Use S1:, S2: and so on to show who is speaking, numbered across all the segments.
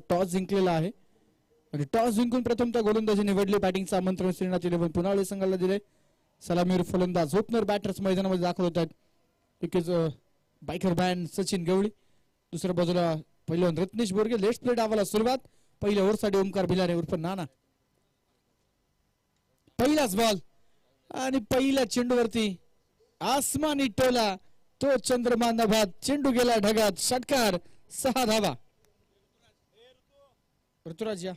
S1: Toss जिंकलेला आहे आणि टॉस जिंकून प्रथमतः गोलंदाजी निवडली. बॅटिंगचं आमंत्रण श्रीनाथ इलेव्हन पुनावळे संघाला दिले. सलामीवर फलंदाज ओपनर बॅटर्स मैदानामध्ये दाखल होत आहेत. बायकर बँड सचिन गवळी, दुसऱ्या बाजूला पहिलवान रत्नेश बोरगे. लेफ्ट प्लेट डावाला सुरुवात. पहिल्या ओव्हरसाठी ओमकार भिलारे उर्फ नाना. पहिलाच बॉल आणि पहिल्या चेंडूवरती आसमानी टोला, तो चंद्रमा नभात, चेंडू गेला ढगात, षटकार, 6 धावा. ऋतुराज या.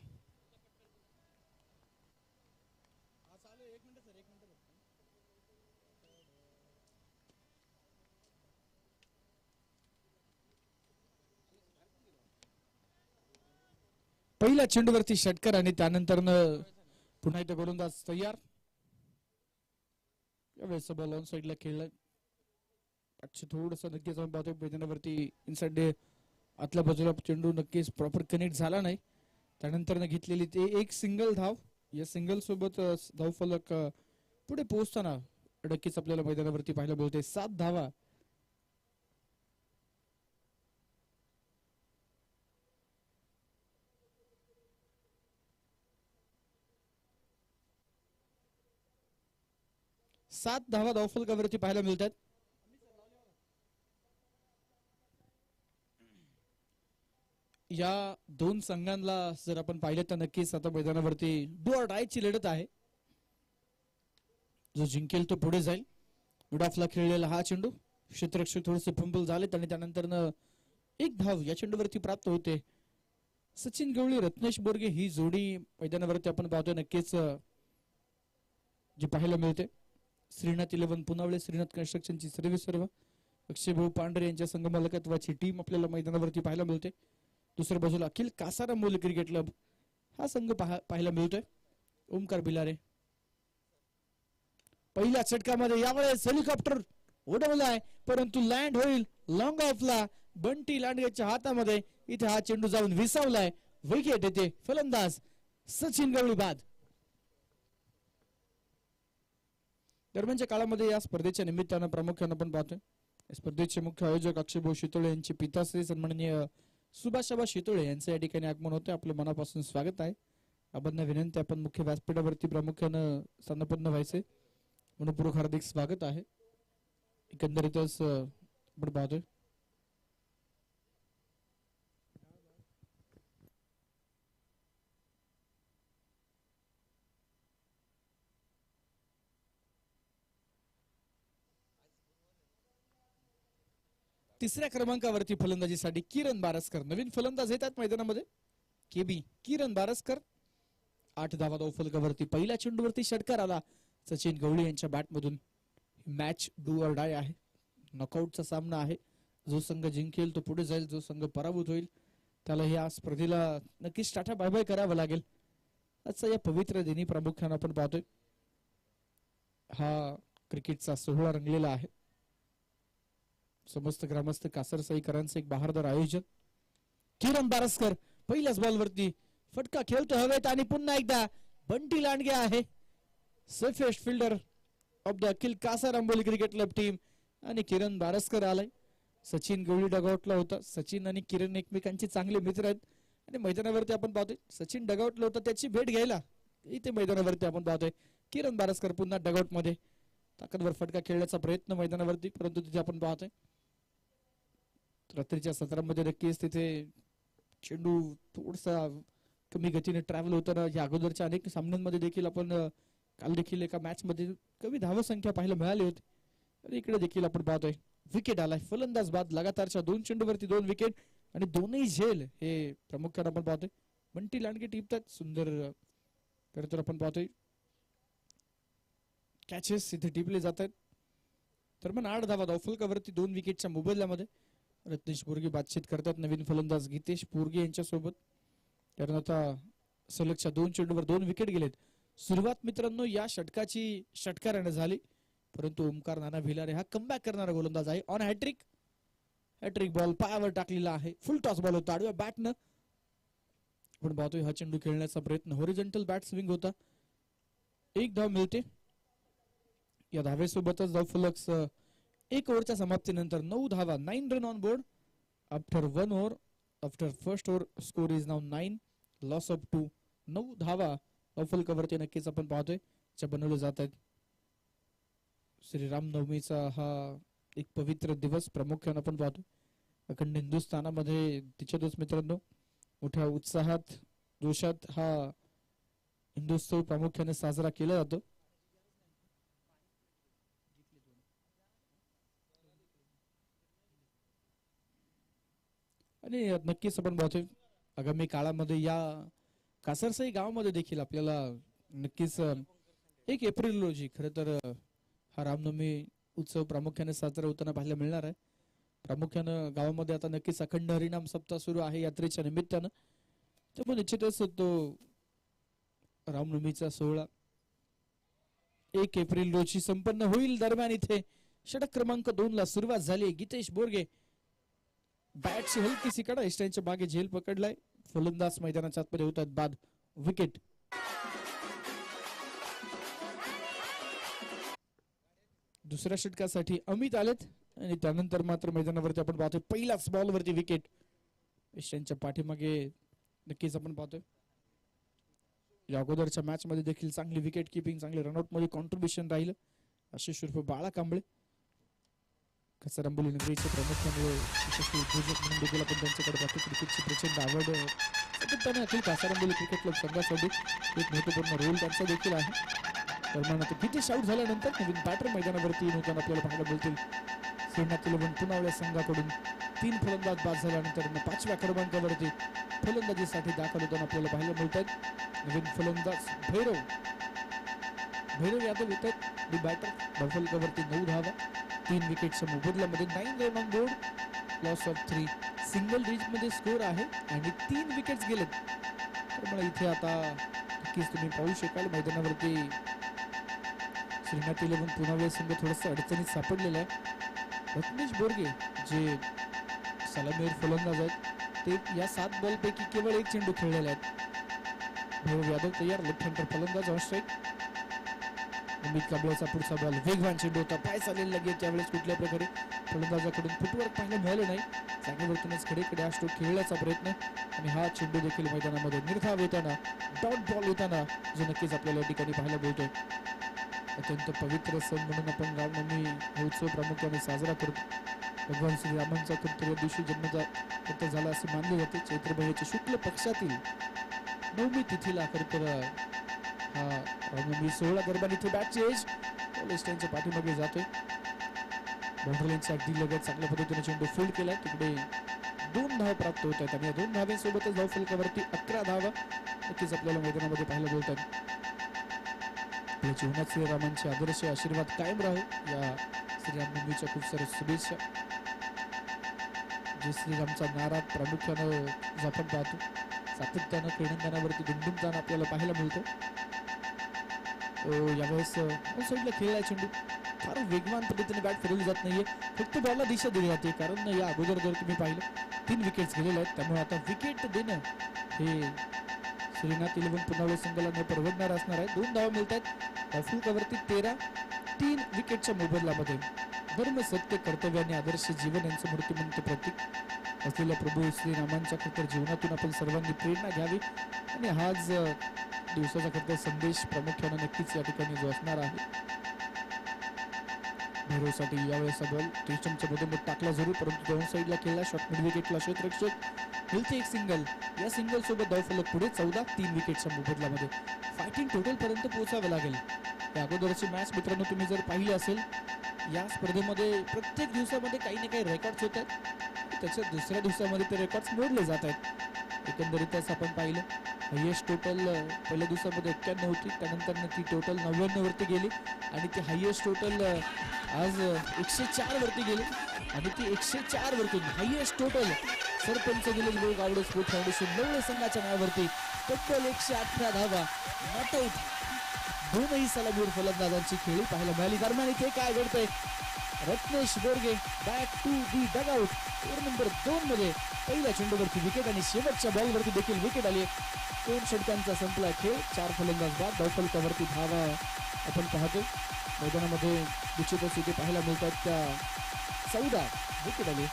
S1: पहिल्या चेंडूवरती षटकार आणि त्यानंतर पुन्हा एकदा गोलंदाज तयार. यावेळेस बॉल ऑन साईडला खेळला. थोडस नक्कीच आपण पाहतोय मैदानावरती इनसाइड आतल्या बाजूला चेंडू नक्कीच प्रॉपर कनेक्ट झाला नाही. त्यानंतर घेतलेली ते एक सिंगल धाव. या सिंगल सोबत धावफलक पुढे पोहोचताना नक्कीच आपल्याला मैदानावरती पाहायला मिळते 7 धावा. धावफलकावरती पाहायला मिळतात. या दोन संघांना जर आपण पाहिलं तर नक्कीच आता मैदानावरती डू ऑर डायची लढत आहे. जो जिंकेल तो पुढे जाईल. मिडऑफला खेळलेला हा चेंडू क्षेत्ररक्षक थोडेसे फंबल झालेत आणि त्यानंतर एक धाव या चेंडूवरती प्राप्त होते. सचिन गवळी रत्नेश बोरगे ही जोडी मैदानावरती आपण पाहतोय नक्कीच जी पाहायला मिळते. श्रीनाथ इलेव्हन पुनावळे, श्रीनाथ कन्स्ट्रक्शनची सर्व अक्षय भाऊ पांढरे यांच्या संघमालकत्वाची टीम आपल्याला मैदानावरती पाहायला मिळते. दुसऱ्या बाजूला अखिल कासारा मूल क्रिकेट क्लब हा संघ पाहायला मिळतोय. ओमकार भिलारे पहिल्या षटकामध्ये यावेळेस हेलिकॉप्टर उडवलाय परंतु लँड होईल लॉंग ऑफला. बंटी लांडगेच्या हातामध्ये इथे हा चेंडू जाऊन विसावलाय. विकेट येते. फलंदाज सचिन गवळी बाद. दरम्यानच्या काळामध्ये या स्पर्धेच्या निमित्तानं प्रामुख्यानं आपण पाहतोय स्पर्धेचे मुख्य आयोजक अक्षयभाऊ शितोळे यांचे पिताश्री सन्माननीय सुभाषाबा शितोळे यांचे या ठिकाणी आगमन होते. आपलं मनापासून स्वागत आहे. आपण विनंती आपण मुख्य व्यासपीठावरती प्रामुख्यानं स्थानपन्न व्हायचे. मनपूर्वक हार्दिक स्वागत आहे. एकंदरीतच आपण पाहतोय तिसऱ्या क्रमांकावरती फलंदाजीसाठी किरण बारसकर नवीन फलंदाज येतात मैदानामध्ये. केबी किरण बारसकर 8 धावा धावफलकावरती. पहिल्या चेंडूवरती षटकार आला सचिन गवळी यांच्या बॅटमधून. मॅच डू ऑर डाय आहे. नॉकआउटचा सामना आहे. जो संघ जिंकेल तो पुढे जाईल. जो संघ पराभूत होईल त्याला या स्पर्धेला नक्कीच टाटा बाय बाय करावं लागेल. आजचा या पवित्र दिनी प्रामुख्यानं आपण पाहतोय हा क्रिकेटचा सोहळा रंगलेला आहे. समस्त ग्रामस्थ कासरसाईकरांचं एक बहारदार आयोजन. किरण बारसकर पहिल्याच बॉलवरती फटका खेळतो हवेत आणि पुन्हा एकदा बंटी लांडगे आहे safest fielder of the Akhil Kasar Amboli cricket club team आणि किरण बारसकर आलाय. सचिन गवळी डगआउटला होता. सचिन आणि किरण एकमेकांचे चांगले मित्र आहेत आणि मैदानावरती आपण पाहतोय सचिन डगआउटला होता त्याची भेट घ्यायला इथे मैदानावरती आपण पाहतोय किरण बारसकर पुन्हा डगआउट मध्ये ताकदवर फटका खेळण्याचा प्रयत्न मैदानावरती. परंतु तिथे आपण पाहतोय रात्रीच्या सत्रामध्ये नक्कीच तिथे चेंडू थोडासा कमी गतीने ट्रॅव्हल होताना या अगोदरच्या अनेक सामन्यांमध्ये देखील आपण काल देखील एका मॅच मध्ये कमी धावसंख्या पाहायला मिळाली होती. आणि इकडे देखील आपण पाहतोय विकेट आलाय. फलंदाज बाद. लगातारच्या 2 चेंडूवरती 2 विकेट आणि दोन्ही झेल हे प्रामुख्याने आपण पाहतोय. बंटी लांडगे टिपतात सुंदर तर आपण पाहतोय कॅचेस इथे टिपले जात आहेत. तर मग 8 धावा धावफलकावरती 2 विकेटच्या मोबदल्यामध्ये. रत्नेश बोरगे बातचीत करतात नवीन फलंदाज गीतेश बोरगे यांच्यासोबत. कारण आता सलगच्या 2 चेंडूवर 2 विकेट गेलेत. सुरुवात मित्रांनो या षटकाची षटकाराने झाली परंतु ओमकार नाना भिलारे हा कमबॅक करणारा गोलंदाज आहे. ऑन हॅट्रिक बॉल पायावर टाकलेला आहे. फुल टॉस बॉल होता आडव्या बॅटनं. आपण पाहतोय हा चेंडू खेळण्याचा प्रयत्न हॉरिझॉन्टल बॅट स्विंग होता. 1 धाव मिळते. या धावेसोबतच धावफलक 1 ओव्हरच्या समाप्तीनंतर 9 धावा 9 run on board after 1 over after first over score is now 9, loss of 2. 9 धावा फलकावरती नक्कीच आपण पाहतोय ज्या बनवले जात आहेत. श्रीराम नवमीचा हा एक पवित्र दिवस प्रामुख्याने आपण पाहतो अखंड हिंदुस्थानामध्ये. तिच्यातच मित्रांनो मोठ्या उत्साहात जोशात हा हिंदुत्सव प्रामुख्याने साजरा केला जातो. आणि नक्कीच आपण पाहतोय आगामी काळामध्ये या कासरसाई गावामध्ये देखील आपल्याला नक्कीच 1 एप्रिल रोजी खरं तर हा रामनवमी उत्सव प्रामुख्याने साजरा होताना पाहायला मिळणार आहे. प्रामुख्यानं गावामध्ये आता नक्कीच अखंड हरिनाम सप्ताह सुरू आहे यात्रेच्या निमित्तानं. त्यामुळे निश्चितच तो रामनवमीचा सोहळा 1 एप्रिल रोजी संपन्न होईल. दरम्यान इथे षटक क्रमांक 2 ला सुरुवात झाली. गीतेश बोरगे बॅटची हलकीशी कडा इष्टांच्या बागे झेल पकडलाय. फलंदाज मैदानाच्या आतमध्ये होतात बाद. विकेट. दुसऱ्या षटकासाठी अमित आलेत आणि त्यानंतर मात्र मैदानावरती आपण पाहतोय पहिल्याच बॉलवरती विकेट. इष्टांच्या पाठीमागे नक्कीच आपण पाहतोय या अगोदरच्या मॅच मध्ये देखील चांगली विकेट किपिंग, चांगले रनआउट मध्ये कॉन्ट्रीब्युशन राहिलं. आशिष उर्फ बाळा कांबळे कचरंबोली नगरीचे प्रामुख्याने यशस्वी उद्योजक म्हणून देखील आपण त्यांच्याकडे पाहतो. क्रिकेटची प्रचंड आवड सातत्याने अखिल कासारंबोली क्रिकेट क्लब संघासाठी एक महत्वपूर्ण रोल त्यांचा देखील आहे. दरम्यान आता किती आउट झाल्यानंतर नवीन बॅटर मैदानावरती नव्हताना आपल्याला पाहायला मिळतील. श्रीनाथ इलेव्हन पुनावळे संघाकडून 3 फलंदाज बाद झाल्यानंतर 5व्या क्रमांकावरती फलंदाजीसाठी दाखल होताना आपल्याला पाहायला मिळत आहेत. नवीन फलंदाज भैरव यादव येतात. दी बॅटर फलकावरती 9 धावा 3 विकेटच्या मोबदल्यामध्ये. 9 run on board, loss of 3. Single digit मध्ये स्कोर आहे आणि 3 विकेट्स गेलेत. तर मला इथे आता नक्कीच तुम्ही पाहू शकाल मैदानावरती श्रीनाथ इलेव्हन पुनावळे संघ थोडंसं अडचणीत सापडलेला आहे. रत्नेश बोरगे जे सलामीवर फलंदाज आहेत ते या 7 बॉल पैकी केवळ 1 चेंडू खेळलेले आहेत. भैरव यादव तयार, लेफ्ट हँडर फलंदाज ऑन स्ट्राईक. अमित कांबळेचा पुढचा बॉल वेगवान चेंडू होता, पाय चालेल लगेच. त्यावेळेस कुठल्या प्रकारे फलंदाजाकडून फुटवर्क पाहायला मिळालं नाही. जागेवरतूनच खडेकडे हा स्ट्रोक खेळण्याचा प्रयत्न आणि हा चेंडू देखील मैदानामध्ये निर्धाव येताना, डॉट बॉल येताना जो नक्कीच आपल्याला या ठिकाणी पाहायला मिळतोय. अत्यंत पवित्र सण म्हणून आपण रामनवमी हा उत्सव प्रामुख्याने साजरा करतो. भगवान श्रीरामांचा खरं या दिवशी जन्म झाला असे मानले जाते. चैत्र महिन्याच्या शुक्ल पक्षातील 9वी तिथीला खरं तर हा रामनवमी सोहळा दरम्यान इथे बॅटची एज त्यांच्या पाठीमागे जातोय. बाउंड्रीलाईनच्या अगदी लगत चांगल्या पद्धतीने चेंडू फील्ड केलाय. तिकडे 2 धावा प्राप्त होत आहेत आणि या 2 धाव्यांसोबतच धाव फलकावरती 11 धावा नक्कीच आपल्याला मैदानामध्ये पाहायला मिळतात. जीवनात श्रीरामांचे आदर्श आशीर्वाद कायम राहू या श्रीरामनवमीच्या खूप साऱ्या शुभेच्छा. जय श्रीरामचा नारा प्रामुख्यानं आपण पाहतो सातत्यानं क्रीडांगणावरती दुमदुमताना आपल्याला पाहायला मिळतो. यावेळेस साईडला खेळलाय चेंडू. फार वेगवान पद्धतीने बॅट फिरवली जात नाहीये, फक्त बॉलला दिशा दिली जाते. कारण या अगोदर जर तुम्ही पाहिलं 3 विकेट्स गेलेले आहेत. त्यामुळे आता विकेट देणं हे श्रीनाथ इलेव्हन पुनावळे संघाला न परवडणार असणार आहे. 2 धावा मिळत आहेत फलकावरती 13. 3 विकेटच्या मोबदल्यामध्ये धर्म, सत्य, कर्तव्य आणि आदर्श जीवन यांचं मूर्तिमंत प्रतीक असलेल्या प्रभू श्रीरामांच्या खतर जीवनातून आपण सर्वांनी प्रेरणा घ्यावी आणि हाच दिवसाचा खतर संदेश प्रामुख्याने नक्कीच या ठिकाणी जो असणार आहे. भैरवसाठी यावेळेसचा बॉल त्रिशमच्या मधून टाकला जरूर, परंतु दोन साईडला खेळला. शॉट मिड विकेटला क्षेत्ररक्षक मिळते एक सिंगल. या सिंगल सोबत धावफलक पुढे 14. 3 विकेटच्या मोबदल्यामध्ये फायटिंग टोटल पर्यंत पोहोचावे लागेल. या अगोदरची मॅच मित्रांनो तुम्ही जर पाहिली असेल, या स्पर्धेमध्ये प्रत्येक दिवसामध्ये काही ना काही रेकॉर्ड्स होत आहेत. त्याच्या दुसऱ्या दिवसामध्ये ते रेकॉर्ड्स मोडले जात आहेत. एकंदरीतच आपण पाहिलं हायएस्ट टोटल पहिल्या दिवसामध्ये 91 होती, त्यानंतर ती टोटल 99 वरती गेली आणि ती हायएस्ट टोटल आज 104 वरती गेली आणि ती 104 वरतून हायएस्ट टोटल सरपंच दिलेली गोल गावडे स्पोर्ट्स फाउंडेशन नवळे संघाच्या नावावरती तब्बल 118 धावा नॉट आउट. 2ही सलामीवर फलंदाजांची खेळी पाहायला मिळाली. दरम्यान इथे काय घडतंय, Ratnesh Borge back to the dugout. Over number 2 मध्ये पहिल्या चेंडूवरती विकेट आणि शेवटच्या बॉलवरती देखील विकेट आली. 2 षटकांचा संपला खेळ. 4 फलंदाज बाद. धावफलकावरती धावा आपण पाहतो मैदानामध्ये निश्चितच इथे पाहायला मिळतात त्या 14 विकेट आली.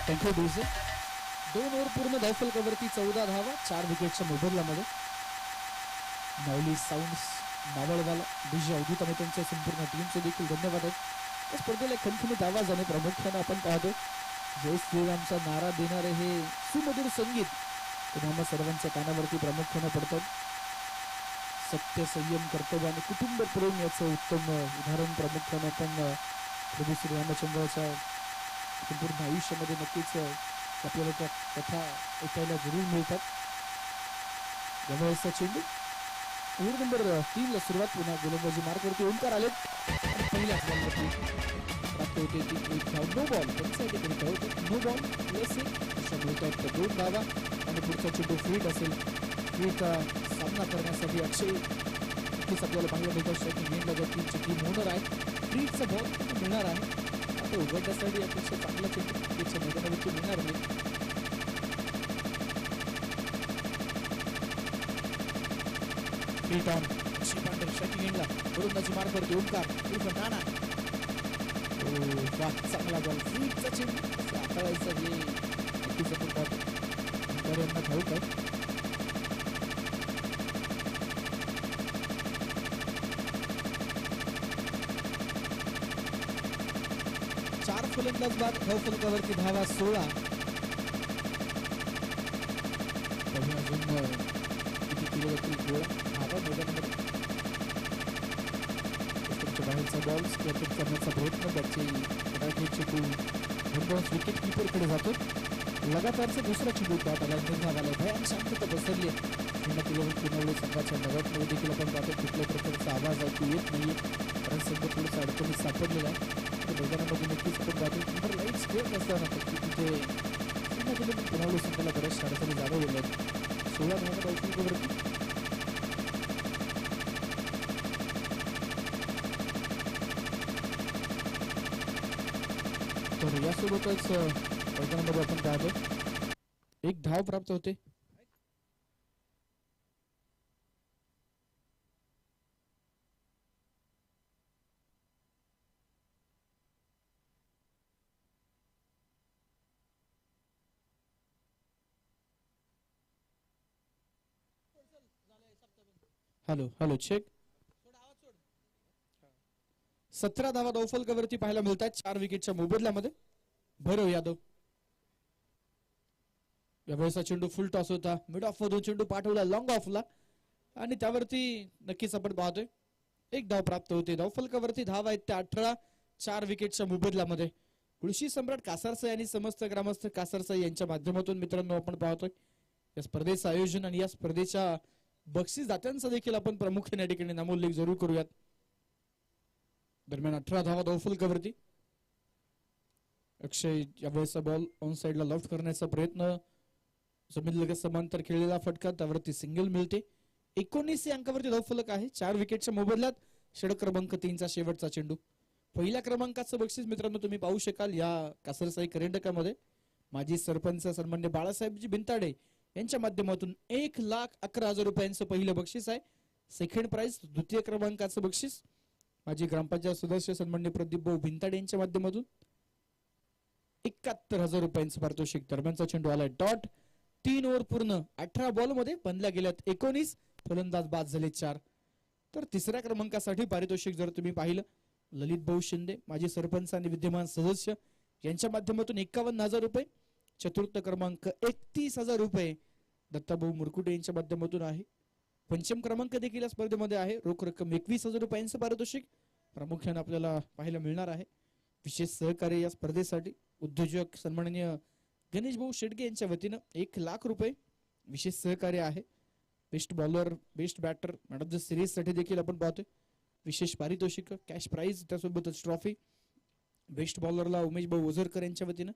S1: Thank you DJ. 2 ओव्हर पूर्ण धावफलकावरती 14 धावा 4 विकेटच्या मोबदल्यामध्ये. माऊली साऊंड्स मावळवाला डीजे अवधूत आणि त्यांच्या संपूर्ण टीमचे देखील धन्यवाद आहेत. या स्पर्धेला खणखणीत आवाज आणि प्रामुख्याने आपण पाहतो जय श्रीरामचा नारा देणारे हे सुमधुर संगीत तुम्हाला सर्वांच्या कानावरती प्रामुख्याने पडतात. सत्य संयम कर्तव्य आणि कुटुंब प्रेम याचं उत्तम उदाहरण प्रामुख्याने आपण प्रभू श्रीरामचंद्राच्या संपूर्ण आयुष्यामध्ये नक्कीच आपल्याला त्या कथा ऐकायला जरूर मिळतात. यावेळेसचा चेंडू ओव्हर नंबर 3 ला सुरुवात. पुन्हा गोलंदाजी मार्कवरती ओंकार आले आणि पहिल्याच बॉलवरती प्राप्त होते ती एक धाव. नो बॉल त्यांच्या ठिकाणी काय होते नो बॉल प्लस 1 अशा मिळतात 2 धावा आणि पुढचा चेंडू फ्रीट असेल. फ्रीचा सामना करण्यासाठी अक्षय नक्कीच आपल्याला पाहायला मिळतं. स्ट्रायकिंग गेमला जर टीमची टीम ओनर आहे फ्रीटचा बॉल मिळणार आहे. आता उघडण्यासाठी अपेक्षा चांगला चेंडू क्रिकेटच्या मैदानावरती मिळणार नाही. फ्रीट ऑन पांढर स्ट्रायकिंग गेमला गोलंदाजी मार्कवरती ओंकार नाना. चांगला बॉल फ्रीटचा चेंडू हाताळायचा हे नक्कीच आपण पाहतो यांना ठाऊक आहे. चार फलंदाज बाद धावफलकावरती धावा 16. अजून किती केले जातील गोळा धावा मैदानामध्ये. तुमच्या बाहेरचा बॉल स्क्वेअर करण्याचा प्रयत्न त्याचे चेंडू विकेट किपर कडे जातो. लगातारचा दुसरा चेंडू बॅट आला निर्धाव आला. भयान शांतता पसरली पुनवडे संघाच्या नगरमध्ये देखील आपण पाहतो कुठल्या प्रकारचा आवाज ऐकू येत नाहीये कारण संघ थोडंसं अडचणीत सापडलेला आहे. मैदानामध्ये नक्कीच आपण पाहतो लाईट्स खेळत असताना तिथे पुनवडे संघाला बऱ्याचशा अडचणी जाणवलेल्या आहेत. 16 धावा धावफलकावरती तर यासोबतच मैदानामध्ये आपण पाहतो एक धाव प्राप्त होते. Hello hello check. 17 धावा धावफलकावरती पाहायला मिळतात 4 विकेटच्या मोबदल्यामध्ये. भैरव यादव यावेळेचा चेंडू फुल टॉस होता. मिड ऑफ मधून चेंडू पाठवला लॉंग ऑफला आणि त्यावरती नक्कीच आपण पाहतोय एक धाव प्राप्त होते. धावफलकावरती धाव आहेत त्या 18 4 विकेटच्या मोबदल्यामध्ये. कृषी सम्राट कासारसाई आणि समस्त ग्रामस्थ कासारसाई यांच्या माध्यमातून मित्रांनो आपण पाहतोय या स्पर्धेचं आयोजन आणि या स्पर्धेच्या बक्षीस दात्यांचा देखील आपण प्रामुख्याने या ठिकाणी नामोल्लेख जरूर करूयात. दरम्यान 18 धावा धावफलकावरती. अक्षय यावेळेचा बॉल ऑन साइडला लॉफ्ट करण्याचा प्रयत्न जमीन लगेच समांतर खेळलेला फटका त्यावरती सिंगल मिळते. 19 अंकावरती धावफलक आहे 4 विकेटच्या मोबदल्यात. षटक क्रमांक 3 चा शेवटचा चेंडू. पहिल्या क्रमांकाचं बक्षीस मित्रांनो तुम्ही पाहू शकाल या कासरसाई करंडकामध्ये. माजी सरपंच सन्मान्य बाळासाहेबजी बिनताडे यांच्या माध्यमातून 1,11,000 रुपयांचं पहिलं बक्षीस आहे. सेकंड प्राइज द्वितीय क्रमांकाचं बक्षीस माजी ग्रामपंचायत सदस्य सन्मान्य प्रदीप भाऊ बिनताडे यांच्या माध्यमातून 71,000 रुपयांचं पारितोषिक. दरम्यानचा चेंडू आलाय डॉट. 3 ओव्हर पूर्ण 18 बॉल मध्ये बनल्या गेल्यात 19 फलंदाज बाद झाले 4. तर तिसऱ्या क्रमांकासाठी पारितोषिक जर तुम्ही पाहिलं ललित भाऊ शिंदे माजी सरपंच आणि विद्यमान सदस्य यांच्या माध्यमातून 51,000 रुपये. चतुर्थ क्रमांक 31,000 रुपये दत्ताभाऊ मुरकुटे यांच्या माध्यमातून आहे. पंचम क्रमांक देखील या स्पर्धेमध्ये आहे. रोख रक्कम 21,000 रुपयांचं पारितोषिक प्रामुख्याने आपल्याला पाहायला मिळणार आहे. विशेष सहकार्य या स्पर्धेसाठी उद्योजक सन्माननीय गणेश भाऊ शेडगे यांच्या वतीनं 1,00,000 रुपये विशेष सहकार्य आहे. Best bowler best batter man of the series साठी देखील आपण पाहतोय विशेष पारितोषिक कॅश प्राइज त्यासोबतच ट्रॉफी. बेस्ट बॉलरला उमेश भाऊ ओझरकर यांच्या वतीनं.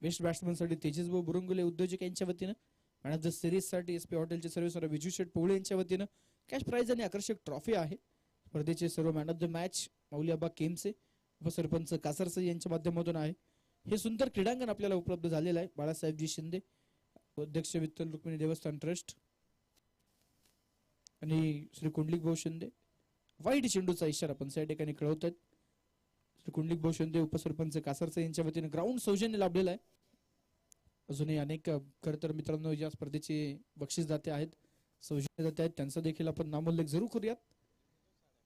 S1: बेस्ट बॅट्समन साठी तेजस भाऊ बुरुंगुले उद्योजक यांच्या वतीनं. मॅन ऑफ द सिरीज साठी एसपी हॉटेलचे सर्व विजू शेठ पोळे यांच्या वतीनं कॅश प्राइज आणि आकर्षक ट्रॉफी आहे. स्पर्धेचे सर्व मॅन ऑफ द मॅच मौलियाबा केमसे उपसरपंच कासरसाई यांच्या माध्यमातून आहे. हे सुंदर क्रीडांगण आपल्याला उपलब्ध झालेलं आहे. बाळासाहेबजी शिंदे अध्यक्ष विठ्ठल रुक्मिणी देवस्थान ट्रस्ट आणि श्री कुंडलिक भाऊ शिंदे. वाईट चेंडूचा इशारा पण त्या ठिकाणी कळवतात. श्री कुंडलिक भाऊ शिंदे उपसरपंच कासरसाई यांच्या वतीने ग्राउंड सौजन्य लाभलेला आहे. अजूनही अनेक खरं तर मित्रांनो या स्पर्धेचे बक्षीस दाते आहेत, सौजन्य दाते आहेत, त्यांचा देखील आपण नामोल्लेख जरूर करूयात.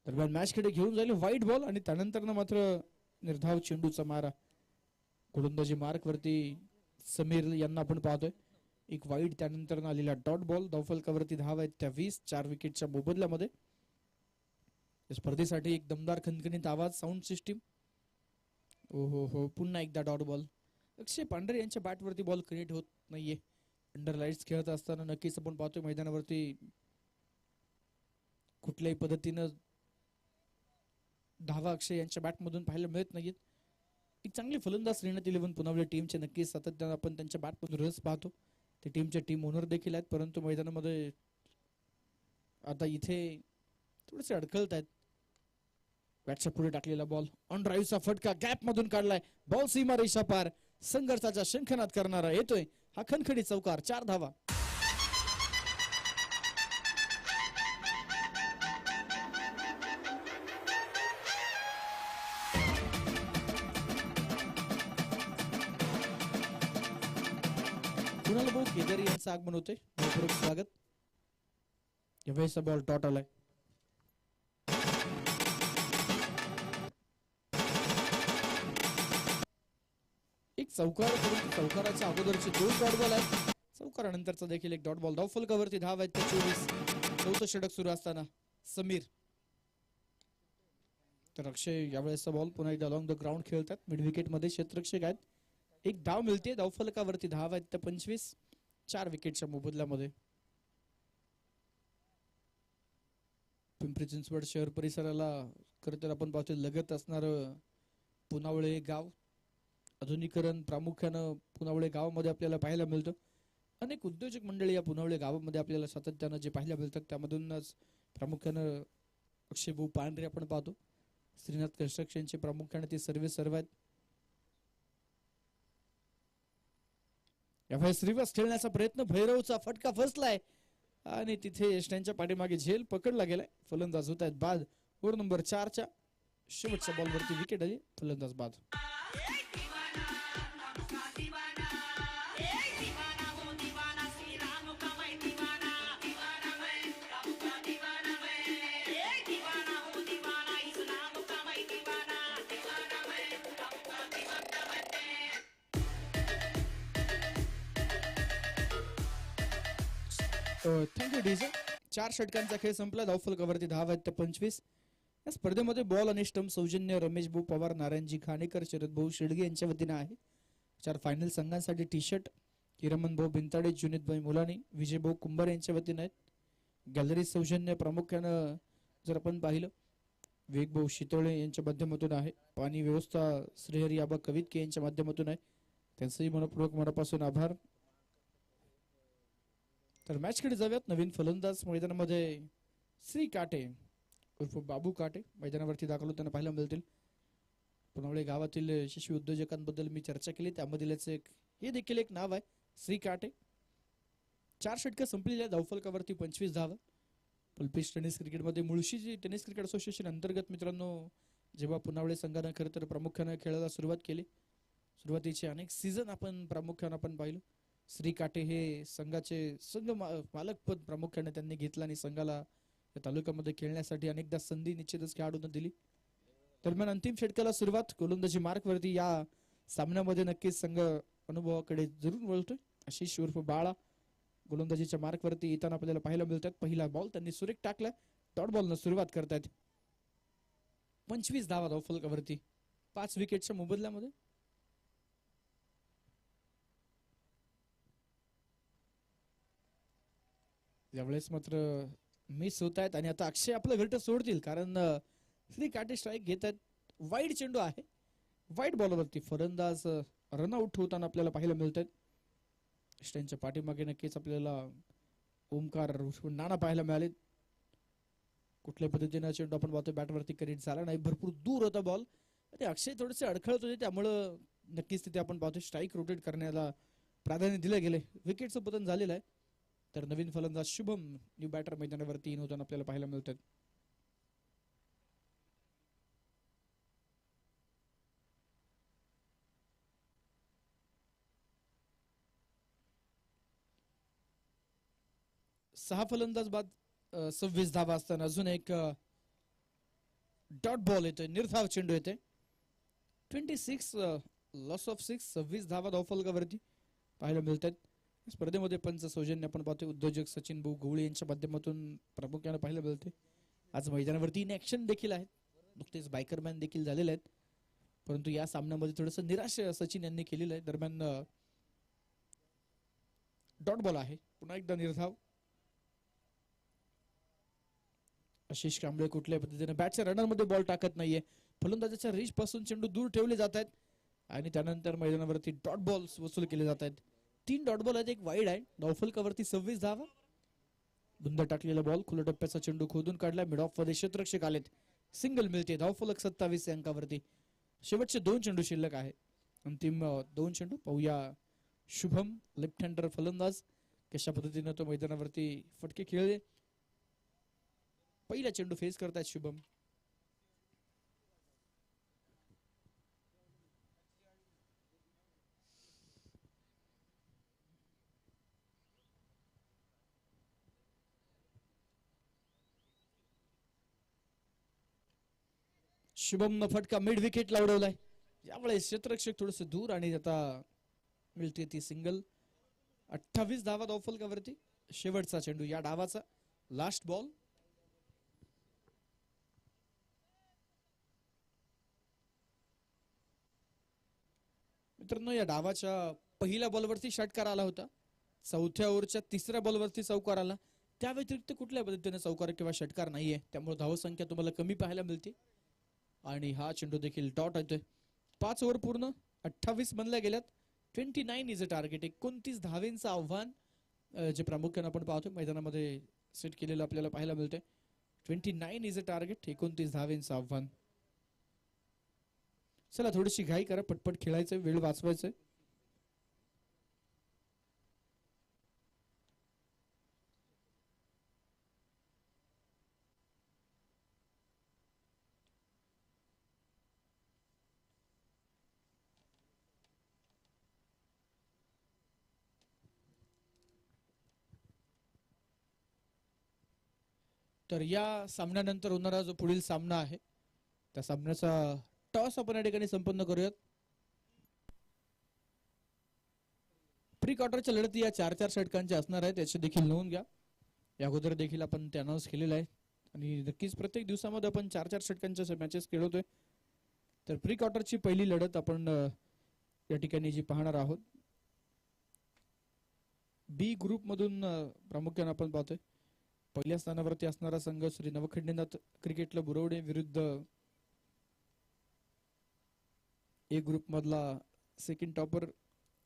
S1: दरम्यान मॅच कडे घेऊन जाईल व्हाईट बॉल आणि त्यानंतर मात्र निर्धाव चेंडूचा मारा गोलंदाजी मार्क वरती समीर यांना आपण पाहतोय. एक वाईट त्यानंतर आलेला डॉट बॉल. धावफलकावरती धाव आहेत त्या 20, 4 विकेटच्या मोबदल्यामध्ये. स्पर्धेसाठी एक दमदार खणखणीत आवाज, साऊंड सिस्टीम. ओ हो हो, पुन्हा एकदा डॉट बॉल. अक्षय पांढरे यांच्या बॅटवरती बॉल कनेक्ट होत नाहीये. अंडर लाईट्स खेळत असताना नक्कीच आपण पाहतोय मैदानावरती कुठल्याही पद्धतीनं धावा अक्षय यांच्या बॅटमधून पाहायला मिळत नाहीत. एक चांगली फलंदाज श्रीनाथ 11 पुनावले टीमचे नक्कीच सातत्यानं आपण त्यांच्या बॅटमधून रस पाहतो. ते टीमचे टीम ओनर देखील आहेत, परंतु मैदानामध्ये आता इथे थोडेसे अडखळत आहेत. बॅटच्या पुढे टाकलेला बॉल ऑन ड्राईव्हचा फटका गॅप मधून काढलाय. बॉल सीमा रेषा पार, संघर्षाचा शंखनाद करणारा येतोय हा खणखणी चौकार. 4 धावा. कुणाल भाऊ केदारी यांचं आगमन होते. स्वागत. यावेळेचा बॉल डॉट आलाय. एक चौकार, चौकाराच्या अगोदरचे 2 डॉट बॉल आहेत. चौकारानंतरचा देखील एक डॉट बॉल. धावफलकावरती धाव आहेत त्या 24. चौथं षटक सुरू असताना समीर. तर अक्षय यावेळेचा बॉल पुन्हा एकदा अलॉंग द ग्राउंड खेळतात. मिड विकेट मध्ये क्षेत्ररक्षक आहेत. एक धाव मिळते. धावफलकावरती धाव आहेत त्या 25, 4 विकेटच्या मोबदल्यामध्ये. पिंपरी चिंचवड शहर परिसराला खरं तर आपण पाहतोय लगत असणार पुनावळे गाव. आधुनिकरण प्रामुख्यानं पुनावळे गावामध्ये आपल्याला पाहायला मिळतं. अनेक उद्योजक मंडळी या पुनावळे गावामध्ये आपल्याला सातत्यानं जे पाहायला मिळतात त्यामधूनच प्रामुख्यानं अक्षय भाऊ पांढरे आपण पाहतो. श्रीनाथ कन्स्ट्रक्शनचे प्रामुख्याने ते सर्व आहेत. यावेळेस रिवर्स खेळण्याचा प्रयत्न, भैरवचा फटका फसलाय आणि तिथे यष्टांच्या पाठीमागे झेल पकडला गेलाय. फलंदाज होत आहेत बाद. ओव्हर नंबर 4च्या शेवटच्या बॉलवरती विकेट आली. फलंदाज बाद. Thank you DJ. 4 षटकांचा खेळ संपला. धावफलकावरती धाव आहेत त्या 25. या स्पर्धेमध्ये बॉल आणि स्टंप सौजन्य रमेश भाऊ पवार, नारायणजी खानेकर, शरद भाऊ शेडगे यांच्या वतीने आहे. 4 फायनल संघांसाठी टी शर्ट हिरमन भाऊ बिनताडे, जुनीत भाई मुलानी, विजय भाऊ कुंभार यांच्या वतीने आहेत. गॅलरी सौजन्य प्रामुख्यानं जर आपण पाहिलं वेग भाऊ शितोळे यांच्या माध्यमातून आहे. पाणी व्यवस्था श्रीहरी आबा कवितके यांच्या माध्यमातून आहे. त्यांचंही मनपूर्वक मनापासून आभार. तर मॅच कडे जाऊयात. नवीन फलंदाज मैदानामध्ये श्री काटे उर्फ बाबू काटे मैदानावरती दाखल होताना पाहायला मिळतील. पुनावळे गावातील यशस्वी उद्योजकांबद्दल मी चर्चा केली, त्यामधीलच हे देखील एक नाव आहे श्री काटे. 4 षटकं संपलेल्या. धावफलकावरती 25 धावा. पुलपिश टेनिस क्रिकेटमध्ये मुळशी टेनिस क्रिकेट असोसिएशन अंतर्गत मित्रांनो जेव्हा पुनावळे संघानं खरं तर प्रामुख्यानं खेळायला सुरुवात केली, सुरुवातीचे अनेक सीझन आपण प्रामुख्यानं पाहिलं. श्री काटे हे संघाचे संघ मालक पद प्रामुख्याने त्यांनी घेतलं आणि संघाला या तालुक्यामध्ये खेळण्यासाठी अनेकदा संधी निश्चितच खेळाडूंना दिली. दरम्यान अंतिम षटकाला सुरुवात. गोलंदाजी मार्क वरती या सामन्यामध्ये नक्कीच संघ अनुभवाकडे जरूर वळतोय. आशिष उर्फ बाळा गोलंदाजीच्या मार्क वरती येताना आपल्याला पाहायला मिळतात. पहिला बॉल त्यांनी सुरेख टाकला. डॉट बॉल न सुरुवात करतायत. 25 धावा धावफलकावरती 5 विकेटच्या मोबदल्यामध्ये. यावेळेस मात्र मिस होत आहेत आणि आता अक्षय आपलं घरटं सोडतील, कारण श्री काटे स्ट्राईक घेत आहेत. वाईड चेंडू आहे. वाईट बॉलवरती फलंदाज रनआउट होताना आपल्याला पाहायला मिळत आहेत. त्यांच्या पाठीमागे नक्कीच आपल्याला ओमकार नाना पाहायला मिळाले. कुठल्या पद्धतीने चेंडू आपण पाहतोय बॅटवरती कनेक्ट झाला नाही. भरपूर दूर होता बॉल आणि अक्षय थोडेसे अडखळत होते, त्यामुळं नक्कीच तिथे आपण पाहतोय स्ट्राईक रोटेट करण्याला प्राधान्य दिलं गेले. विकेटचं पतन झालेलं आहे. तर नवीन फलंदाज शुभम न्यू बॅटर मैदानावरती इन होताना आपल्याला पाहायला मिळतात. 6 फलंदाज बाद 26 धावा असताना अजून एक डॉट बॉल येतोय, निर्धाव चेंडू येते. 26 लॉस ऑफ 6, 26 धावा धावफलकावरती पाहायला मिळतात. स्पर्धेमध्ये पंच सौजन्य आपण पाहतोय उद्योजक सचिन भाऊ गवळी यांच्या माध्यमातून प्रामुख्याने पाहायला मिळते. आज मैदानावरती इन ऍक्शन देखील आहेत, नुकतेच बायकरमॅन देखील झालेले आहेत, परंतु या सामन्यामध्ये थोडस निराश सचिन यांनी केलेलं आहे. दरम्यान डॉट बॉल आहे, पुन्हा एकदा निर्धाव. आशिष कांबळे कुठल्याही पद्धतीने बॅटच्या रनर मध्ये बॉल टाकत नाहीये. फलंदाजाच्या रीच पासून चेंडू दूर ठेवले जात आहेत आणि त्यानंतर मैदानावरती डॉट बॉल्स वसूल केले जात आहेत. 3 डॉट बॉल आहेत, एक वाईड आहे. धावफलकावरती 26 धावा. धुंद टाकलेला बॉल, खुल्या टप्प्याचा चेंडू खोदून काढला. मिड ऑफ मध्ये क्षेत्ररक्षक आलेत, सिंगल मिळते. धावफलक 27 या अंकावरती. शेवटचे 2 चेंडू शिल्लक आहे. अंतिम 2 चेंडू पाहूया. शुभम लेफ्ट हँडर फलंदाज कशा पद्धतीने तो मैदानावरती फटके खेळले. पहिला चेंडू फेस करतायत शुभम. शुभम न फटका मिड विकेटला उडवलाय. यावेळेस क्षेत्ररक्षक थोडस दूर आणि आता मिळते ती सिंगल. 28 धावा धावफलकावरती. शेवटचा चेंडू या डावाचा, लास्ट बॉल. मित्रांनो, या डावाच्या पहिल्या बॉलवरती षटकार आला होता. चौथ्या ओव्हरच्या 3ऱ्या बॉलवरती चौकार आला. त्या व्यतिरिक्त कुठल्या पद्धतीने चौकार किंवा षटकार नाहीये, त्यामुळे धावसंख्या तुम्हाला कमी पाहायला मिळते. आणि हा चेंडू देखील डॉट येतोय. 5 ओव्हर पूर्ण, 28 बनल्या गेल्यात. 29 इज अ टार्गेट. 29 धावेंचं आव्हान जे प्रामुख्याने आपण पाहतो मैदानामध्ये सेट केलेलं आपल्याला पाहायला मिळतंय. 29 इज अ टार्गेट, 29 धावेंचं आव्हान. चला थोडीशी घाई करा, पटपट खेळायचं, वेळ वाचवायचं. तर या सामन्यानंतर होणारा जो पुढील सामना आहे त्या सामन्याचा टॉस आपण या ठिकाणी संपन्न करूयात. प्री क्वार्टरच्या लढती या 4-4 षटकांच्या असणार आहेत, याची देखील नोंद घ्या. या अगोदर देखील आपण ते अनाऊन्स केलेलं आहे आणि नक्कीच प्रत्येक दिवसामध्ये आपण 4-4 षटकांच्या मॅचेस खेळवतोय. तर प्री क्वार्टरची पहिली लढत आपण या ठिकाणी जी पाहणार आहोत, बी ग्रुप मधून प्रामुख्याने आपण पाहतोय पहिल्या स्थानावरती असणारा संघ श्री नवखंडीनाथ क्रिकेट क्लब बुरवडे विरुद्ध ए ग्रुप मधला सेकंड टॉपर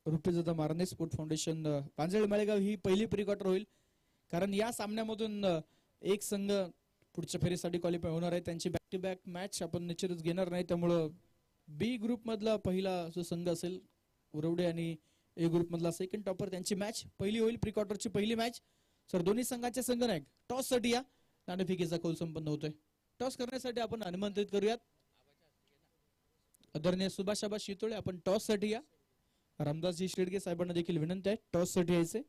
S1: रुपेजदा मारणे स्पोर्ट फाउंडेशन पांजळ माळेगाव. ही पहिली प्री क्वार्टर होईल, कारण या सामन्यामधून एक संघ पुढच्या फेरीसाठी क्वालिफाय होणार आहे. त्यांची बॅक टू बॅक मॅच आपण निश्चितच घेणार नाही, त्यामुळं बी ग्रुप मधला पहिला जो संघ असेल उरवडे आणि ए ग्रुप मधला सेकंड टॉपर त्यांची मॅच पहिली होईल. प्री क्वार्टरची पहिली मॅच. सर दोन्ही संघाचे संघनायक टॉस साठी या. नाणेफेकीचा कौल संपन्न होतोय. टॉस करण्यासाठी आपण आमंत्रित करूयात आदरणीय सुभाषाबा शितोळे. आपण टॉस साठी या. रामदासजी शेडगे साहेबांना देखील विनंती आहे टॉस साठी यायचे.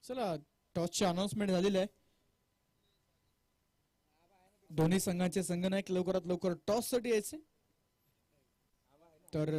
S1: चला टॉसची अनाउन्समेंट झालेली आहे. दोन्ही संघाचे संघनायक लवकरात लवकर टॉस साठी यायचे. तर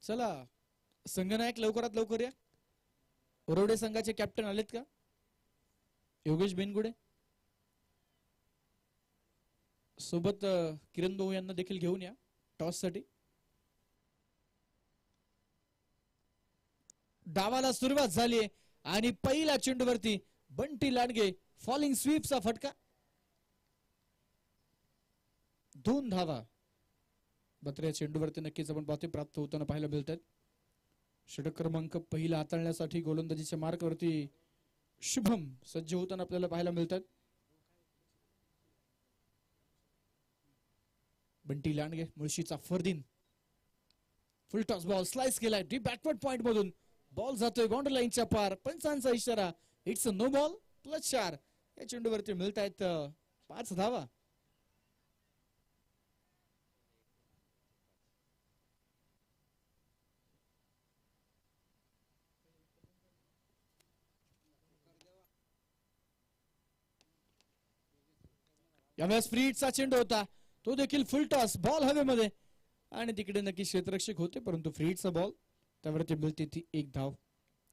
S1: चला संघनायक लवकरात लवकर या. उरवडे संघाचे कॅप्टन आलेत का? योगेश बेनगुडे सोबत किरण भाऊ यांना देखील घेऊन या टॉस साठी. डावाला सुरुवात झाली आणि पहिल्या चेंडूवरती बंटी लांडगे फॉलिंग स्वीपचा फटका. 2 धावा मात्र या चेंडूवरती नक्कीच आपण पाहतोय प्राप्त होताना पाहायला मिळतात. षटक क्रमांक पहिला हाताळण्यासाठी गोलंदाजीच्या मार्कवरती शुभम सज्ज होताना आपल्याला पाहायला मिळतात. बंटी लांडगे मुळशीचा Fardeen full toss ball slice केलाय डीप बॅकवर्ड पॉइंट मधून. बॉल जातोय बाउंड्री लाईनच्या पार. पंचांचा इशारा इट्स अ नो बॉल +4. या चेंडूवरती मिळत आहेत 5 धावा. यावेळेस फ्रीडचा चेंडू होता तो देखील फुल टॉस बॉल हवेमध्ये आणि तिकडे नक्की क्षेत्ररक्षक होते परंतु फ्रीडचा बॉल त्यावरती मिळते ती 1 धाव.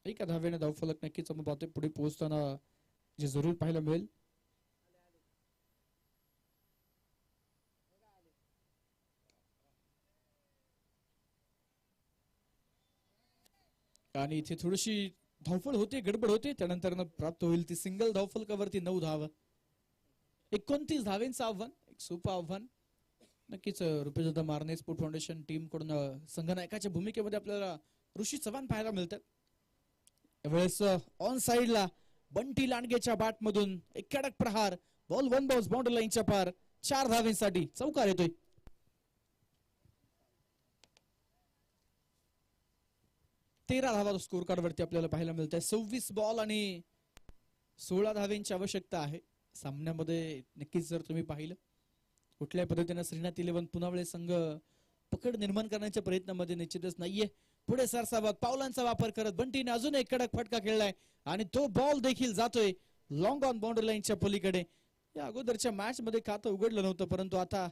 S1: एका धावेने धावफलक नक्कीच आपण पाहतोय पुढे पोहोचताना जे जरूर पाहायला मिळेल. आणि इथे थोडीशी धावफळ होते गडबड होते त्यानंतर प्राप्त होईल ती सिंगल धावफलकावरती 9 धाव. 29 धावेंचं आव्हान एक सोपं आव्हान. नक्कीच रुपेशदादा मारणे स्पोर्ट फाउंडेशन टीम कडून संघनायकाच्या भूमिकेमध्ये आपल्याला ऋषी चव्हाण पाहायला मिळतात. यावेळेस ऑन साइडला बंटी लांडगेच्या बॅट मधून एक कडक प्रहार. बॉल 1 बाउन्स बाउंड्री लाईनच्या पार. 4 धावेंसाठी चौकार येतोय. तेरा धावा स्कोर कार्ड वरती आपल्याला पाहायला मिळत आहे. 26 बॉल आणि 16 धावेंची आवश्यकता आहे सामन्यामध्ये. नक्कीच जर तुम्ही पाहिलं कुठल्याही पद्धतीने श्रीनाथ 11 पुन्हा संघ पकड निर्माण करण्याच्या प्रयत्नामध्ये निश्चितच नाहीये. पुढे सरसावत पावलांचा वापर करत बंटीने अजून एक कडक फटका खेळलाय आणि तो बॉल देखील जातोय लॉंग ऑन बाउंड्री लाईनच्या पलीकडे. या अगोदरच्या मॅच मध्ये खातं उघडलं नव्हतं परंतु आता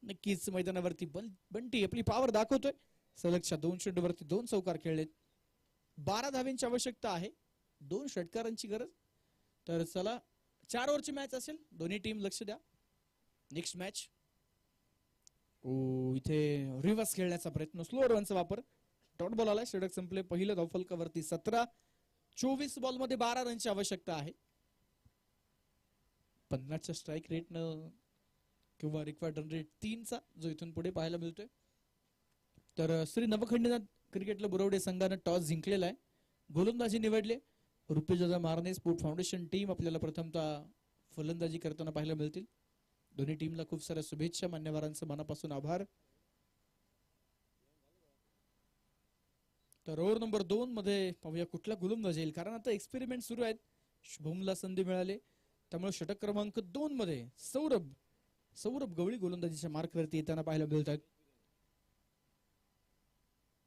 S1: नक्कीच मैदानावरती बंटी आपली पॉवर दाखवतोय. सलगच्या 2 चेंडूवरती 2 चौकार खेळलेत. 12 धावेंची आवश्यकता आहे. 2 षटकारांची गरज. तर चला 4 ओव्हरची मॅच असेल. दोन्ही टीम लक्ष द्या. नेक्स्ट मॅच इथे रिव्हर्स खेळण्याचा प्रयत्न स्लो रनचा वापर. डॉट बॉल आलाय. षटक संपले. पहिलं धावफलकावरती 17. 24 बॉल मध्ये 12 रनची आवश्यकता आहे. 50च्या स्ट्राईक रेटनं किंवा रिक्वायर्ड रन रेट 3चा जो इथून पुढे पाहायला मिळतोय. तर श्री नवखंडनाथ क्रिकेट बुरवडे संघानं टॉस जिंकलेला आहे. गोलंदाजी निवडले. रुपेशदादा मारणे स्पोर्ट फाउंडेशन टीम आपल्याला प्रथमतः फलंदाजी करताना पाहायला मिळतील. दोन्ही टीमला खूप साऱ्या शुभेच्छा. मान्यवरांचं मनापासून आभार. तर ओव्हर नंबर 2 मध्ये पाहूया कुठला गोलंदाज येईल कारण आता एक्सपेरिमेंट सुरू आहेत. शुभमला संधी मिळाली त्यामुळे षटक क्रमांक 2 मध्ये सौरभ गवळी गोलंदाजीच्या मार्कवरती येताना पाहायला मिळतात.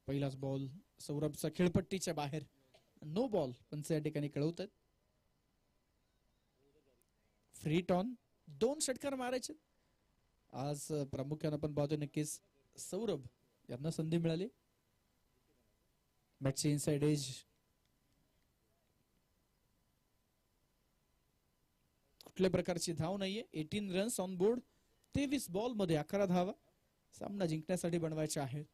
S1: पहिलाच बॉल सौरभचा खेळपट्टीच्या बाहेर. नो बॉल पंच या ठिकाणी कळवतात. फ्री टॉन 2 षटकार मारायचे आज प्रामुख्याने आपण पाहतोय. नक्कीच सौरभ यांना संधी मिळाली. मॅचची इनसाइड एज कुठल्या प्रकारची धाव नाहीये. 18 रन्स ऑन बोर्ड. 23 बॉल मध्ये 11 धावा सामना जिंकण्यासाठी बनवायच्या आहेत.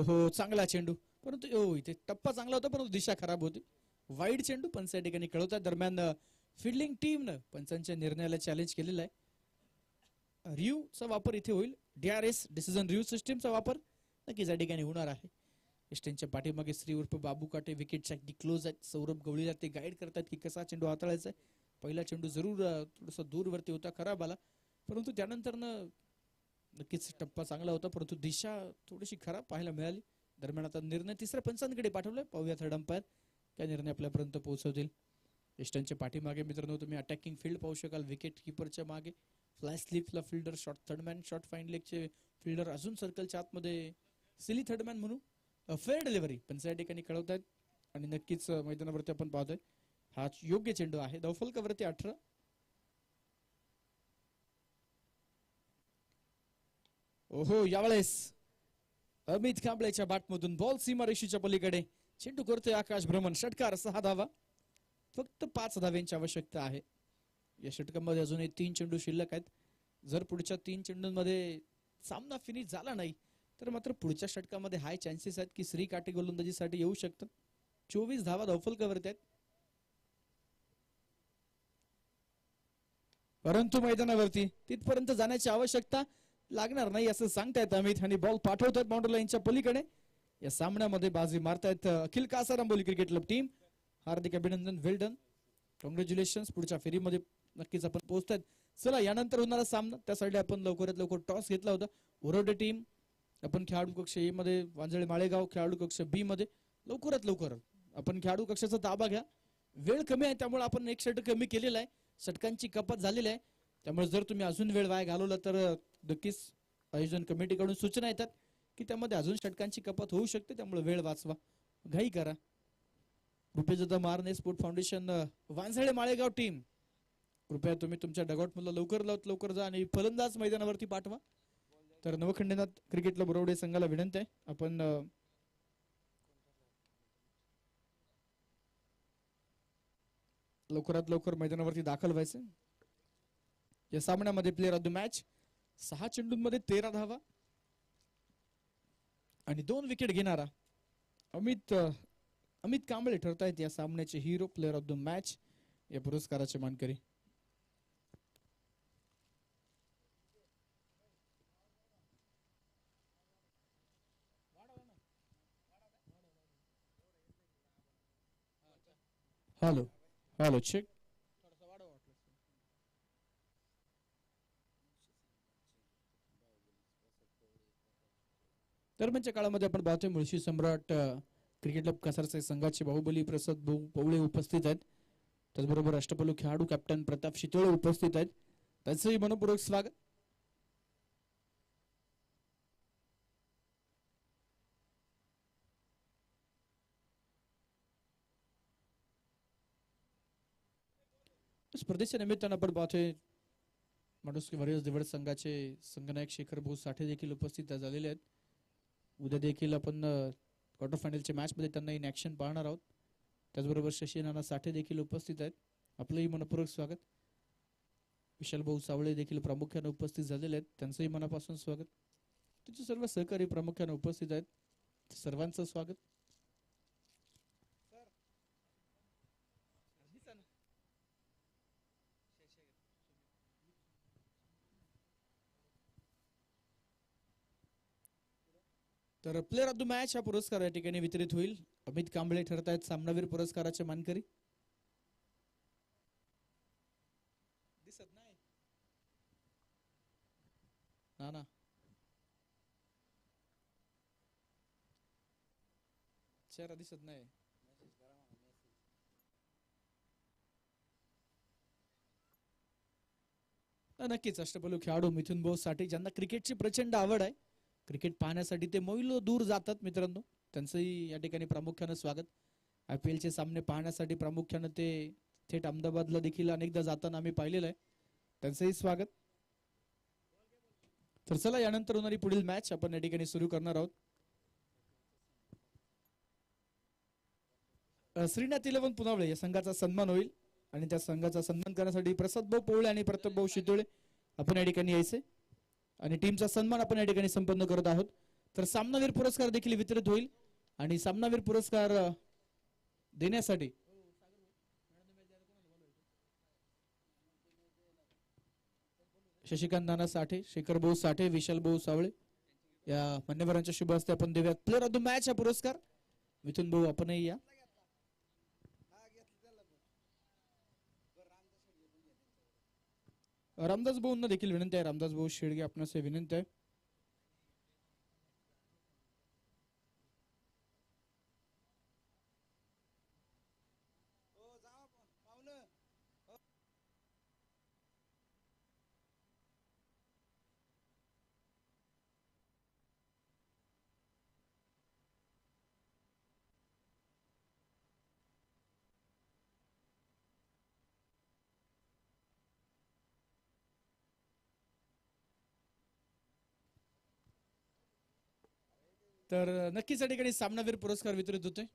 S1: हो चांगला चेंडू परंतु इथे टप्पा चांगला होता परंतु दिशा खराब होती. वाईड चेंडू पंच या ठिकाणी कळवतात. दरम्यान फिल्डिंग टीमनं पंचांच्या निर्णयाला चॅलेंज केलेला आहे. रिव्ह्यूचा वापर इथे होईल. DRS डिसिजन रिव्ह्यू सिस्टीमचा वापर नक्कीच या ठिकाणी होणार आहे. इस्टेनच्या पाठीमागे श्री उर्फ बाबू काटे विकेटच्या अगदी क्लोज आहेत. सौरभ गवळीला ते गाईड करतात की कसा चेंडू हाताळायचा आहे. पहिला चेंडू जरूर थोडासा दूरवरती होता खराब आला परंतु त्यानंतर नक्कीच टप्पा चांगला होता परंतु दिशा थोडीशी खराब पाहायला मिळाली. दरम्यान आता निर्णय तिसऱ्या पंचांकडे पाठवलाय. पाहूया थर्ड अंपायर त्या निर्णय आपल्यापर्यंत पोहोचवतील. इस्टर्नच्या पाठीमागे मित्रांनो तुम्ही अटॅकिंग फील्ड पाहू शकाल. विकेट किपरच्या मागे फ्लाय स्लिपला fielder short third man short fine लेगचे फिल्डर अजून सर्कलच्या आतमध्ये सिली थर्डमॅन म्हणून फेअर डिलिव्हरी पंच या ठिकाणी कळवतात. आणि नक्कीच मैदानावरती आपण पाहतोय हा योग्य चेंडू आहे. धावफलकावरती 18. यावेळेस अमित कांबळेच्या बॅटमधून बॉल सीमारेषेच्या पलीकडे, चेंडू करतोय आकाश भ्रमण, षटकार 6 धावा, फक्त 5 धाव्यांची आवश्यकता आहे. या षटकामध्ये अजूनही 3 चेंडू शिल्लक आहेत. जर पुढच्या 3 चेंडूंमध्ये सामना फिनिश झाला नाही तर मात्र पुढच्या षटकामध्ये हाय चान्सेस आहेत की श्री काटे गोलंदाजीसाठी येऊ शकतात. 24 धावा धावफलकावरती आहेत, परंतु मैदानावरती तिथपर्यंत जाण्याची आवश्यकता लागणार नाही असं सांगतायत अमित, आणि बॉल पाठवतात बाउंड्री लाईनच्या पलीकडे. या सामन्यामध्ये बाजी मारतायत अखिल कासारांबोली क्रिकेट क्लब टीम. हार्दिक अभिनंदन, वेल डन, कॉंग्रॅच्युलेशन. पुढच्या फेरीमध्ये नक्कीच आपण पोहोचतायत. चला यानंतर होणारा सामना, त्यासाठी आपण लवकरात लवकर टॉस घेतला होता. उरवडे टीम आपण खेळाडू कक्ष ए मध्ये, वांजळे माळेगाव खेळाडू कक्ष बी मध्ये. लवकरात लवकर आपण खेळाडू कक्षाचा ताबा घ्या. वेळ कमी आहे त्यामुळे आपण एक षटक कमी केलेला आहे, षटकांची कपात झालेली आहे. त्यामुळे जर तुम्ही अजून वेळ वाया घालवला तर नक्कीच आयोजन कमिटीकडून सूचना येतात की त्यामध्ये अजून षटकांची कपात होऊ शकते. त्यामुळे वेळ वाचवा, घाई करा. रुपेजदा मारणे स्पोर्ट फाउंडेशन वांजळे माळेगाव टीम, कृपया तुम्ही तुमच्या डगआउट मधला लवकर जा आणि फलंदाज मैदानावरती पाठवा. तर नवखंडनाथ क्रिकेट क्लब उरवडे संघाला विनंती आहे, आपण लवकरात लवकर मैदानावरती दाखल व्हायचे. या सामन्यामध्ये प्लेअर ऑफ द मॅच, 6 चेंडूंमध्ये 13 धावा आणि 2 विकेट घेणारा अमित कांबळे ठरतायत या सामन्याचे hero, player of the match, या पुरस्काराचे मानकरी. Hello hello check. दरम्यानच्या काळामध्ये आपण पाहतोय मुळशी सम्राट क्रिकेट क्लब कासारचे संघाचे बाहुबली प्रसाद भाऊ पवळे उपस्थित आहेत. त्याचबरोबर अष्टपैलू खेळाडू कॅप्टन प्रताप शितोळे उपस्थित आहेत. त्यांचंही मनपूर्वक स्वागत. स्पर्धेच्या निमित्तानं आपण पाहतोय माडुस्की वॉरियर्स दिवड संघाचे संघनायक शेखर भाऊ साठे देखील उपस्थित झालेले आहेत. उद्या देखील आपण क्वार्टर फायनलच्या मॅच मध्ये त्यांना इन ऍक्शन पाहणार आहोत. त्याचबरोबर शशी नाना साठे देखील उपस्थित आहेत, आपलंही मनपूर्वक स्वागत. विशाल भाऊ सावळे देखील प्रामुख्याने उपस्थित झालेले आहेत, त्यांचंही मनापासून स्वागत. तुझे सर्व सहकारी प्रामुख्याने उपस्थित आहेत, सर्वांचं स्वागत. तर प्लेअर ऑफ द मॅच हा पुरस्कार या ठिकाणी वितरित होईल. अमित कांबळे ठरतायत सामनावीर पुरस्काराचे मानकरी. दिसत नाही ना, चेहरा दिसत नाही. नक्कीच अष्टपैलू खेळाडू मिथुन भाऊ साठे, ज्यांना क्रिकेटची प्रचंड आवड आहे, क्रिकेट पाहण्यासाठी ते मैलो दूर जातात मित्रांनो, त्यांचंही या ठिकाणी प्रामुख्याने स्वागत. IPL चे सामने पाहण्यासाठी प्रामुख्याने ते थेट अहमदाबादला देखील अनेकदा जाताना आम्ही पाहिलेलं आहे, त्यांचंही स्वागत. तर चला यानंतर होणारी पुढील मॅच आपण या ठिकाणी सुरू करणार आहोत. श्रीनाथ 11 पुनावळे या संघाचा सन्मान होईल आणि त्या संघाचा सन्मान करण्यासाठी प्रसाद भाऊ पवळे आणि प्रताप भाऊ शितोळे आपण या ठिकाणी यायचे आणि टीमचा सन्मान आपण या ठिकाणी संपन्न करत आहोत. तर सामनावीर पुरस्कार देखील वितरित होईल आणि सामनावीर पुरस्कार देण्यासाठी शशिकांत नाना साठे, शेखर भाऊ साठे, विशाल भाऊ सावळे या मान्यवरांच्या शुभ हस्ते आपण देऊयात प्लेअर ऑफ द मॅच हा पुरस्कार. मिथुन भाऊ आपणही या. रामदास भाऊंना देखील विनंती आहे, रामदास भाऊ शेडगे आपणास विनंती आहे. तर नक्कीच या ठिकाणी सामनावीर पुरस्कार वितरित होतोय.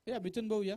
S1: या मिथुन भाऊ या.